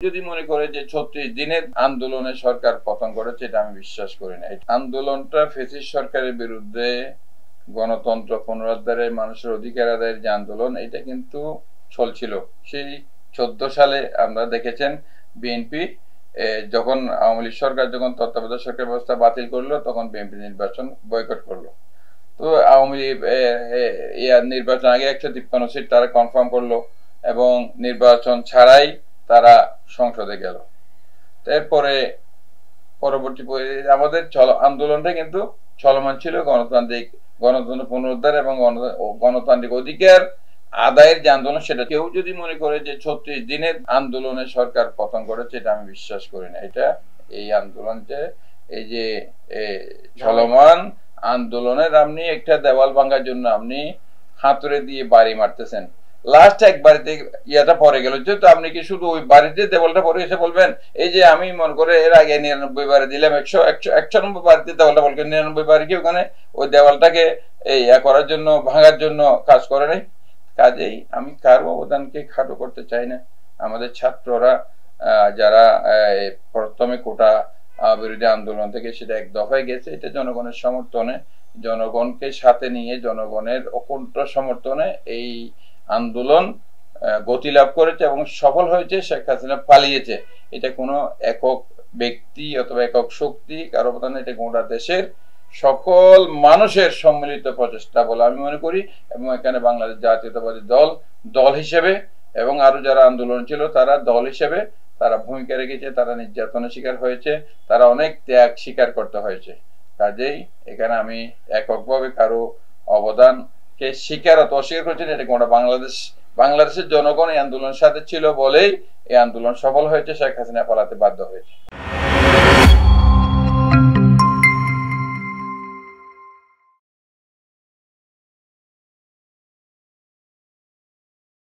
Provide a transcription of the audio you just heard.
যদি মনে করে যে 36 দিনের আন্দোলনে সরকার পতন করেছে, এটা আমি বিশ্বাস করি না। আন্দোলনটা ফ্যাসিস্ট সরকারের বিরুদ্ধে গণতন্ত্র পুনরুদ্ধারের, মানুষের অধিকার আদায়ের যে আন্দোলন, এটা কিন্তু চলছিল। সেই 14 সালে আমরা দেখেছেন বিএনপি যখন আওয়ামী লীগ সরকার যখন তত্ত্বাবধায়ক সরকার ব্যবস্থা বাতিল করলো, তখন বিএনপি নির্বাচন বয়কট করলো। তো আওয়ামী লীগ নির্বাচন আগে 153 সিট তারা কনফার্ম করলো এবং নির্বাচন ছাড়াই তারা সংসদে গেল। এরপরে পরবর্তী আমাদের আন্দোলনটা কিন্তু চলমান ছিল। গণতন্ত্র পুনরুদ্ধার এবং গণতান্ত্রিক অধিকার আদায়ের যে আন্দোলন, সেটা কেউ যদি মনে করে যে 36 দিনের আন্দোলনে সরকার পতন করেছে, এটা আমি বিশ্বাস করি না। এটা এই আন্দোলনটা, এই যে চলমান আন্দোলনের আপনি একটা দেওয়াল ভাঙার জন্য আপনি হাতুড়ে দিয়ে বাড়ি মারতেছেন। লাস্ট এক বাড়িতে ইয়াটা পরে গেল, যেহেতু আপনি কি শুধু ওই বাড়িতে দেওয়ালটা পরে এসে বলবেন এই যে আমি মনে করে এর আগে 99 বাড়ি দিলাম, 191 বাড়িতে দেওয়ালটা বলবেন, 99 বাড়ি কি ওখানে ওই দেওয়ালটাকে করার জন্য, ভাঙার জন্য কাজ করে নাই? কাজেই আমি কারো অবদানকে খাটো করতে চাই না। আমাদের ছাত্ররা যারা প্রথমে কোটা বিরোধী আন্দোলন থেকে সেটা এক দফায় গেছে, এটা জনগণের সমর্থনে, জনগণকে সাথে নিয়ে, জনগণের অকুণ্ঠ সমর্থনে এই আন্দোলন গতি লাভ করেছে এবং সফল হয়েছে। শেখ হাসিনা পালিয়েছে। এটা কোনো একক ব্যক্তি অথবা একক শক্তি কারো অবদান, এটা গোটা দেশের সকল মানুষের সম্মিলিত প্রচেষ্টা বলে আমি মনে করি। এবং এখানে বাংলাদেশ জাতীয়তাবাদী দল হিসেবে এবং আরো যারা আন্দোলন ছিল তারা দল হিসেবে তারা ভূমিকা রেখেছে, তারা নির্যাতনের শিকার হয়েছে, তারা অনেক ত্যাগ স্বীকার করতে হয়েছে। কাজেই এখানে আমি এককভাবে কারো অবদানকে স্বীকার অথবা অস্বীকার করছি না। এটা গোটা বাংলাদেশের জনগণ এই আন্দোলনের সাথে ছিল বলেই এই আন্দোলন সফল হয়েছে, শেখ হাসিনা পালাতে বাধ্য হয়েছে।